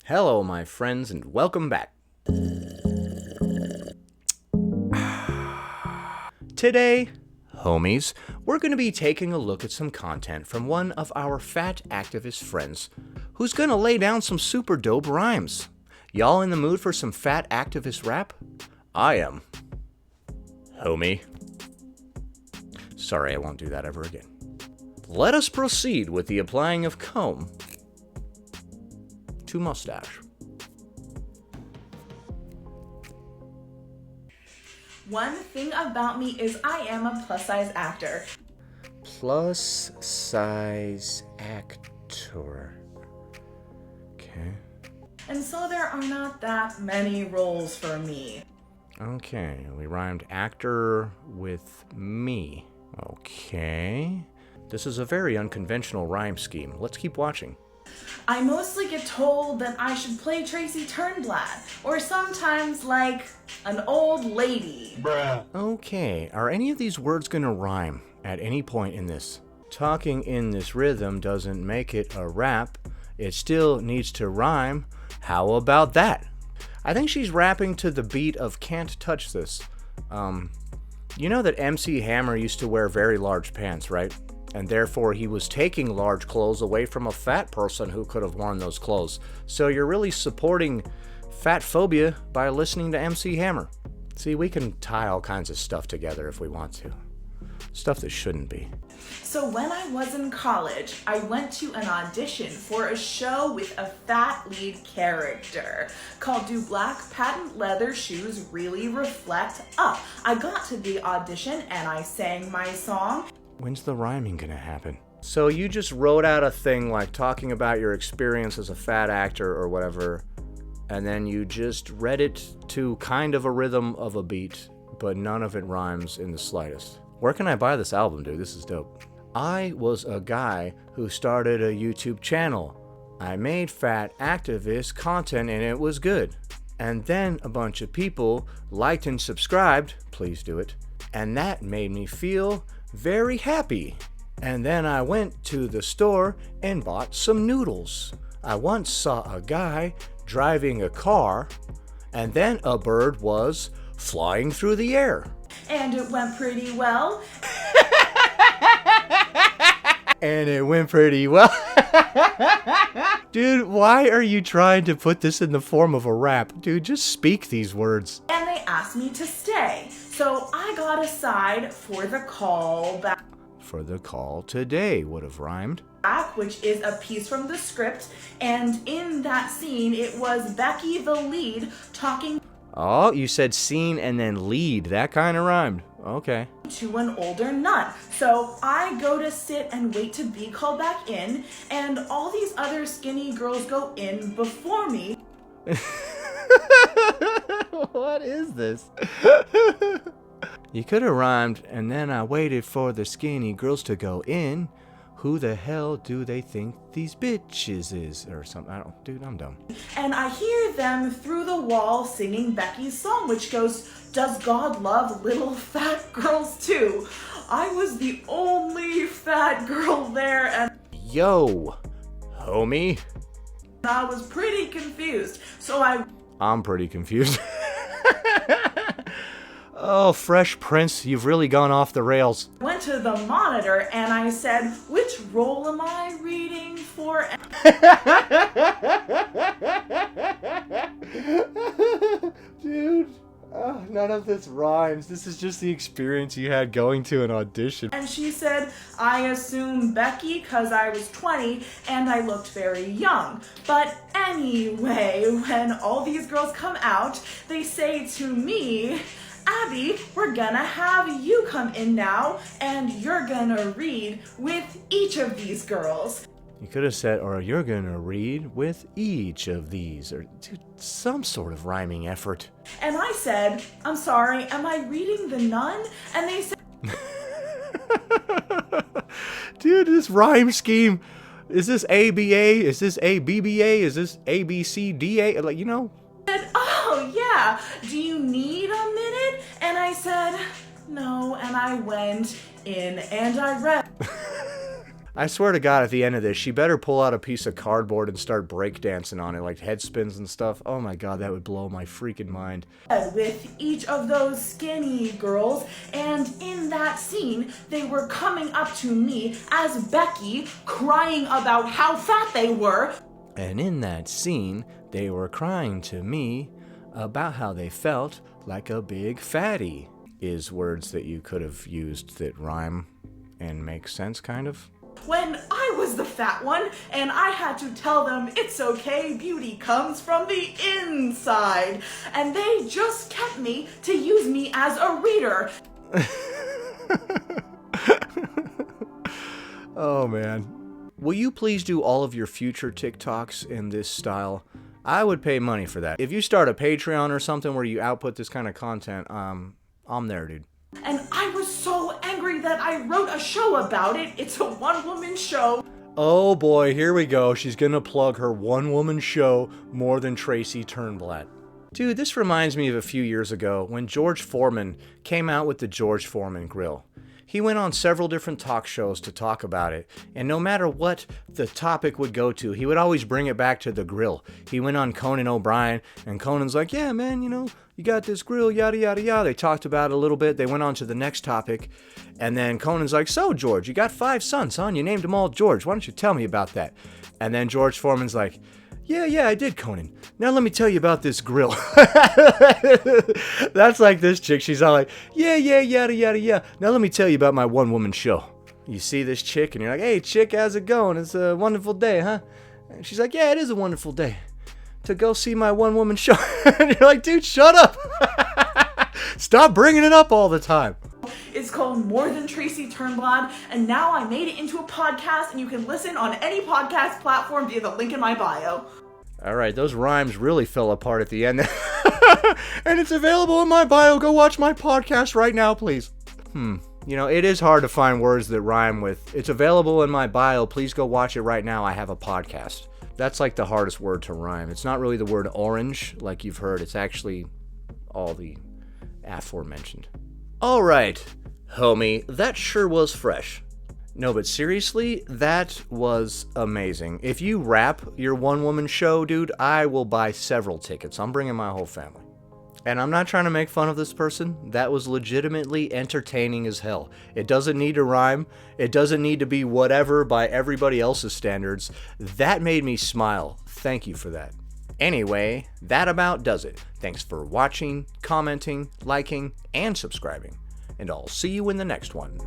Hello, my friends, and welcome back. Today, homies, we're going to be taking a look at some content from one of our fat activist friends who's going to lay down some super dope rhymes. Y'all in the mood for some fat activist rap? I am. Homie. Sorry, I won't do that ever again. Let us proceed with the applying of comb to mustache. One thing about me is I am a plus-size actor. Plus size actor. Okay. And so there are not that many roles for me. Okay, we rhymed actor with me. Okay. This is a very unconventional rhyme scheme. Let's keep watching. I mostly get told that I should play Tracy Turnblad, or sometimes like an old lady. Bruh. Okay, are any of these words gonna rhyme at any point in this? Talking in this rhythm doesn't make it a rap. It still needs to rhyme. How about that? I think she's rapping to the beat of Can't Touch This. You know that MC Hammer used to wear very large pants, right? And therefore he was taking large clothes away from a fat person who could have worn those clothes. So you're really supporting fat phobia by listening to MC Hammer. See, we can tie all kinds of stuff together if we want to. Stuff that shouldn't be. So when I was in college, I went to an audition for a show with a fat lead character called Do Black Patent Leather Shoes Really Reflect Up? I got to the audition and I sang my song. When's the rhyming gonna happen? So you just wrote out a thing like talking about your experience as a fat actor or whatever, and then you just read it to kind of a rhythm of a beat, but none of it rhymes in the slightest. Where can I buy this album, dude? This is dope. I was a guy who started a YouTube channel. I made fat activist content and it was good. And then a bunch of people liked and subscribed, please do it, and that made me feel very happy. And then I went to the store and bought some noodles. I once saw a guy driving a car, and then a bird was flying through the air. And it went pretty well. And it went pretty well. Dude, why are you trying to put this in the form of a rap? Dude, just speak these words. And they asked me to stay. So I got a side for the call back. For the call today would have rhymed. Which is a piece from the script, and in that scene it was Becky the lead talking Oh, you said scene and then lead. That kind of rhymed. Okay. to an older nun. So I go to sit and wait to be called back in, and all these other skinny girls go in before me. What is this? You could have rhymed, and then I waited for the skinny girls to go in. Who the hell do they think these bitches is? Or something. I don't, dude, I'm dumb. And I hear them through the wall singing Becky's song, which goes, "Does God love little fat girls too?" I was the only fat girl there, and Yo, homie. I was pretty confused. So I'm pretty confused. Oh, Fresh Prince, you've really gone off the rails. went to the monitor and I said, "Which role am I reading for?" Dude, none of this rhymes. This is just the experience you had going to an audition. And she said, "I assume Becky, cause I was 20 and I looked very young." But anyway, when all these girls come out, they say to me, "Abby, we're gonna have you come in now, and you're gonna read with each of these girls." You could have said, or you're gonna read with each of these, or dude, some sort of rhyming effort. And I said, "I'm sorry, am I reading the nun?" And they said, Dude, this rhyme scheme, is this ABA? Is this ABBA? Is this ABCDA? Like, you know? "Oh yeah, do you need a minute?" And I said, "No," and I went in and I read. I swear to God, at the end of this, she better pull out a piece of cardboard and start breakdancing on it, like head spins and stuff. Oh my God, that would blow my freaking mind. With each of those skinny girls, and in that scene, they were coming up to me as Becky, crying about how fat they were. And in that scene, they were crying to me about how they felt like a big fatty. Is words that you could have used that rhyme and make sense, kind of. When I was the fat one, and I had to tell them it's okay, beauty comes from the inside. And they just kept me to use me as a reader. Oh man. Will you please do all of your future TikToks in this style? I would pay money for that. If you start a Patreon or something where you output this kind of content, I'm there, dude. And I was so angry that I wrote a show about it. It's a one-woman show. Oh boy, here we go. She's gonna plug her one-woman show more than Tracy Turnblad. Dude, this reminds me of a few years ago when George Foreman came out with the George Foreman Grill. He went on several different talk shows to talk about it, and no matter what the topic would go to, he would always bring it back to the grill. He went on Conan O'Brien, and Conan's like, yeah, man, you know, you got this grill, yada, yada, yada. They talked about it a little bit. They went on to the next topic, and then Conan's like, so, George, you got 5 sons, huh? And you named them all George. Why don't you tell me about that? And then George Foreman's like, yeah, I did, Conan. Now let me tell you about this grill. That's like this chick. She's all like, yeah, yada, yada, yeah. Now let me tell you about my one-woman show. You see this chick, and you're like, hey, chick, how's it going? It's a wonderful day, huh? And she's like, yeah, it is a wonderful day to go see my one-woman show. And you're like, dude, shut up. Stop bringing it up all the time. It's called More Than Tracy Turnblad, and now I made it into a podcast, and you can listen on any podcast platform via the link in my bio. All right, those rhymes really fell apart at the end. And it's available in my bio. Go watch my podcast right now, please. You know, it is hard to find words that rhyme with, it's available in my bio. Please go watch it right now. I have a podcast. That's like the hardest word to rhyme. It's not really the word orange, like you've heard. It's actually all the aforementioned. All right, homie, that sure was fresh. No, but seriously, that was amazing. If you rap your one-woman show, dude, I will buy several tickets. I'm bringing my whole family. And I'm not trying to make fun of this person. That was legitimately entertaining as hell. It doesn't need to rhyme. It doesn't need to be whatever by everybody else's standards. That made me smile. Thank you for that. Anyway, that about does it. Thanks for watching, commenting, liking, and subscribing. And I'll see you in the next one.